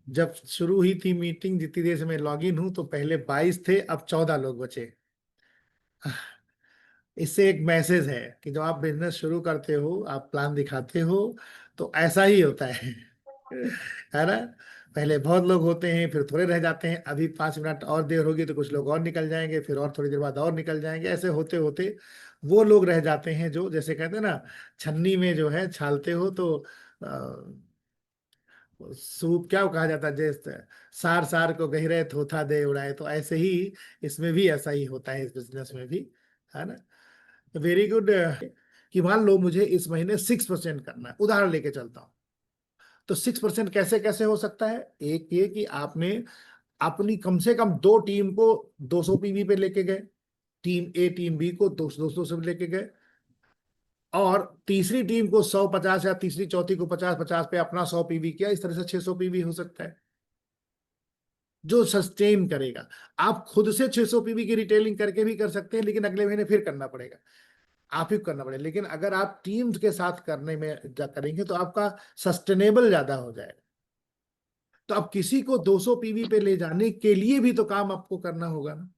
जब शुरू हुई थी मीटिंग, जितनी देर से मैं लॉग इन हूं, तो पहले 22 थे, अब 14 लोग बचे। इससे एक मैसेज है कि जब आप बिजनेस शुरू करते हो, आप प्लान दिखाते हो, तो ऐसा ही होता है ना। पहले बहुत लोग होते हैं, फिर थोड़े रह जाते हैं, अभी 5 मिनट और देर होगी तो कुछ लोग और निकल जाएंगे, फिर और थोड़ी देर बाद और निकल जाएंगे, ऐसे होते होते वो लोग रह जाते हैं जो, जैसे कहते हैं ना, छन्नी में जो है छालते हो तो सूप क्या कहा जाता है, जैसे सार सार को गहरे थोथा दे उड़ाए, तो ऐसे ही इसमें भी ऐसा ही होता है, इस बिजनेस में भी, है ना। Very good. कि मान लो मुझे इस महीने 6% करना है, उदाहरण लेके चलता हूँ, तो 6% कैसे कैसे हो सकता है। एक ये कि आपने अपनी कम से कम दो टीम को 200 पीवी पे लेके गए, टीम ए टीम बी को 200 200 से लेके गए, और तीसरी टीम को 150, या तीसरी चौथी को 50 50 पे अपना 100 पीवी किया, इस तरह से 600 पीवी हो सकता है जो सस्टेन करेगा। आप खुद से 600 पीवी की रिटेलिंग करके भी कर सकते हैं, लेकिन अगले महीने फिर करना पड़ेगा, आप ही को करना पड़ेगा। लेकिन अगर आप टीम्स के साथ करने में करेंगे तो आपका सस्टेनेबल ज्यादा हो जाएगा। तो अब किसी को 200 पीवी पे ले जाने के लिए भी तो काम आपको करना होगा ना।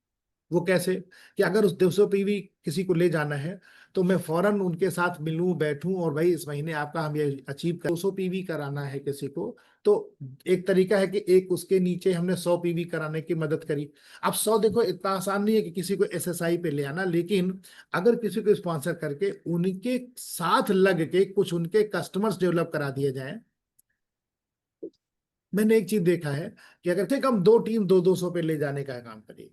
वो कैसे, कि अगर उस 200 पीवी किसी को ले जाना है, तो मैं फौरन उनके साथ मिलूं, बैठूं, और भाई इस महीने आपका हम ये अचीव कर, 200 पीवी कराना है किसी को, तो एक तरीका है कि एक उसके नीचे हमने 100 पीवी कराने की मदद करी। अब 100 देखो इतना आसान नहीं है कि किसी को एसएसआई पे ले आना, लेकिन अगर किसी को स्पॉन्सर करके उनके साथ लग के कुछ उनके कस्टमर्स डेवलप करा दिए जाए। मैंने एक चीज देखा है कि अगर थे कम दो टीम 200 पे ले जाने का काम करिए,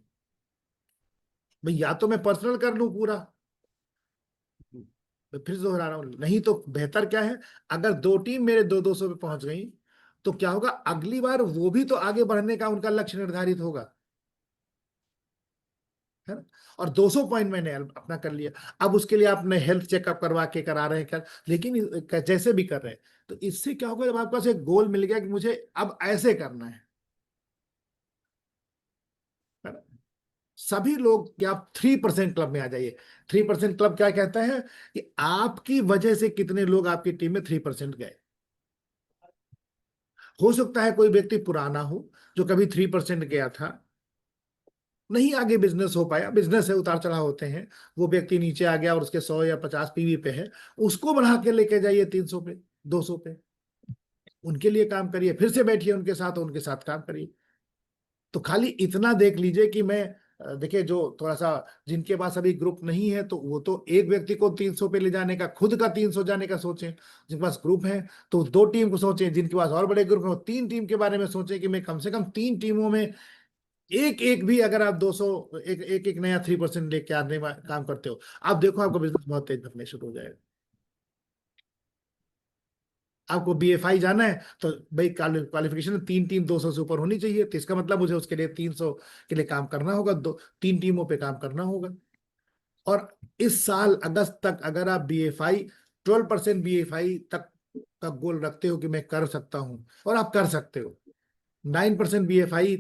भाई या तो मैं पर्सनल कर लूं पूरा, मैं फिर से दोहरा रहा हूं, नहीं तो बेहतर क्या है, अगर दो टीम मेरे 200 पे पहुंच गई, तो क्या होगा, अगली बार वो भी तो आगे बढ़ने का उनका लक्ष्य निर्धारित होगा, है ना। और 200 पॉइंट मैंने अपना कर लिया। अब उसके लिए आपने हेल्थ चेकअप करवा के करा रहे हैं कर, लेकिन जैसे भी कर रहे हैं, तो इससे क्या होगा, जब आपके पास एक गोल मिल गया कि मुझे अब ऐसे करना है ना। सभी लोग कि आप 3% क्लब में आ जाइए। 3% क्लब क्या कहता है, कि आपकी वजह से कितने लोग आपकी टीम में 3% गए। हो सकता है कोई व्यक्ति पुराना हो, जो कभी 3% गया था, नहीं आगे बिजनेस हो पाया, बिजनेस है उतार चढ़ाव होते हैं, वो व्यक्ति नीचे आ गया और उसके 100 या 50 पीवी पे है, उसको बढ़ा के लेके जाइए 300 पे, 200 पे, उनके लिए काम करिए, फिर से बैठिए उनके साथ, उनके साथ काम करिए। तो खाली इतना देख लीजिए कि मैं देखिए, जो थोड़ा सा, जिनके पास अभी ग्रुप नहीं है, तो वो तो एक व्यक्ति को 300 पे ले जाने का, खुद का 300 जाने का सोचें। जिनके पास ग्रुप है तो दो टीम को सोचें, जिनके पास और बड़े ग्रुप है वो 3 टीम के बारे में सोचें, कि मैं कम से कम 3 टीमों में एक एक भी, अगर आप 200, एक एक, एक नया 3% लेके आने में काम करते हो, आप देखो आपका बिजनेस बहुत तेज बढ़ने शुरू हो जाएगा। आपको बीएफआई जाना है, तो भाई क्वालिफिकेशन 3 टीम 200 से ऊपर होनी चाहिए, तो इसका मतलब मुझे उसके लिए 300 के लिए काम करना होगा, 3 टीमों पे काम करना होगा। और इस साल अगस्त तक अगर आप बीएफआई 12% बीएफआई तक का गोल रखते हो कि मैं कर सकता हूं, और आप कर सकते हो, 9% बीएफआई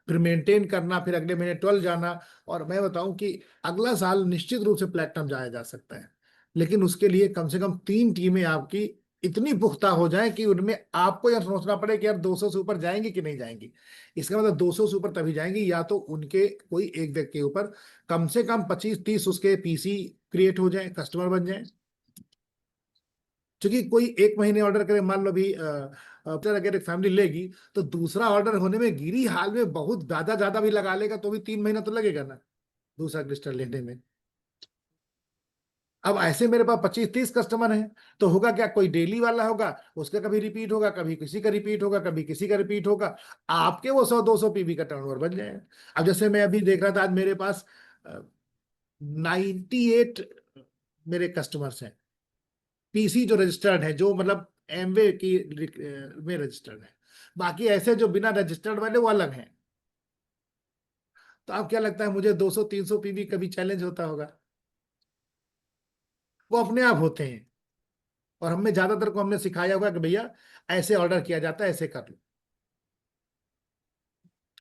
फिर मेंटेन करना, फिर अगले महीने 12 जाना, और मैं बताऊं कि अगला साल निश्चित रूप से प्लेटिनम जाया जा सकता है। लेकिन उसके लिए कम से कम 3 टीमें आपकी इतनी पुख्ता हो जाए कि उनमें आपको यह सोचना पड़े कि यार 200 से ऊपर जाएंगी कि नहीं जाएंगी। इसका मतलब 200 से ऊपर तभी जाएंगी, या तो उनके कोई एक व्यक्ति के ऊपर कम से कम 25 30 उसके पीसी क्रिएट हो जाए, कस्टमर बन जाए। क्योंकि कोई एक महीने ऑर्डर करे, मान लो भी अगर एक फैमिली लेगी, तो दूसरा ऑर्डर होने में गिरी हाल में बहुत ज्यादा ज्यादा भी लगा लेगा, तो भी 3 महीना तो लगेगा ना दूसरा क्रिस्टल लेने में। अब ऐसे मेरे पास 25 30 कस्टमर हैं, तो होगा क्या, कोई डेली वाला होगा, उसका कभी रिपीट होगा, कभी किसी का रिपीट होगा, कभी किसी का रिपीट होगा, आपके वो 100 200 पीवी का टर्नओवर बन जाएगा। अब जैसे मैं अभी देख रहा था, आज मेरे पास 98 मेरे कस्टमर्स हैं, पीसी जो रजिस्टर्ड है, जो मतलब एमवे की में रजिस्टर्ड है। बाकी ऐसे जो बिना रजिस्टर्ड वाले वो अलग हैं। तो आप क्या लगता है, मुझे 200 300 पीवी कभी चैलेंज होता होगा? वो अपने आप होते हैं। और हमें ज्यादातर को हमने सिखाया हुआ कि भैया ऐसे ऑर्डर किया जाता है, ऐसे कर लो।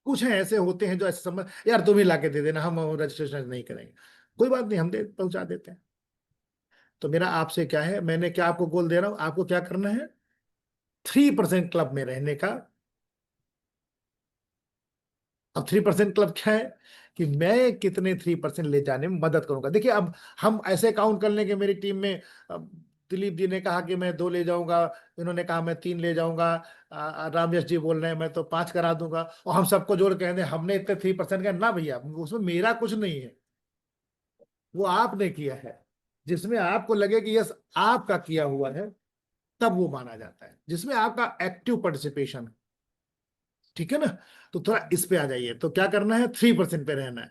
कुछ हैं ऐसे होते हैं जो ऐसे समझ, यार तुम ही ला के दे देना, हम रजिस्ट्रेशन नहीं करेंगे, कोई बात नहीं, हम दे पहुंचा देते हैं। तो मेरा आपसे क्या है, मैंने क्या आपको गोल दे रहा हूं, आपको क्या करना है, 3% क्लब में रहने का। अब 3% क्लब क्या है, कि मैं कितने 3% ले जाने में मदद करूंगा। देखिए अब हम ऐसे काउंट कर लेंगे मेरी टीम में, अब दिलीप जी ने कहा कि मैं 2 ले जाऊंगा, इन्होंने कहा मैं 3 ले जाऊंगा, रामयश जी बोल रहे हैं मैं तो 5 करा दूंगा, और हम सबको जोड़ के कहते हैं हमने इतने 3% का। ना भैया, उसमें मेरा कुछ नहीं है, वो आपने किया है। जिसमें आपको लगे कि यस आपका किया हुआ है, तब वो माना जाता है, जिसमें आपका एक्टिव पार्टिसिपेशन। ठीक है ना। तो थोड़ा इस पे आ जाइए, तो क्या करना है, 3% पे रहना है।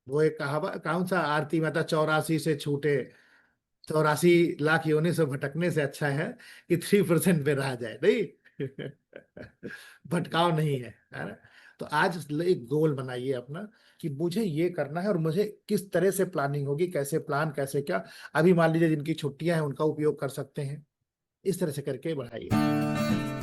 वो एक कहावत, कौन सा आरती में था, 84 से छूटे, 84 लाख योनि से भटकने से अच्छा है कि 3% पे रहा जाए, नहीं। भटकाव नहीं है ना। तो आज एक गोल बनाइए अपना, कि मुझे ये करना है, और मुझे किस तरह से प्लानिंग होगी, कैसे प्लान, कैसे क्या। अभी मान लीजिए जिनकी छुट्टियां हैं उनका उपयोग कर सकते हैं, इस तरह से करके बढ़ाइए।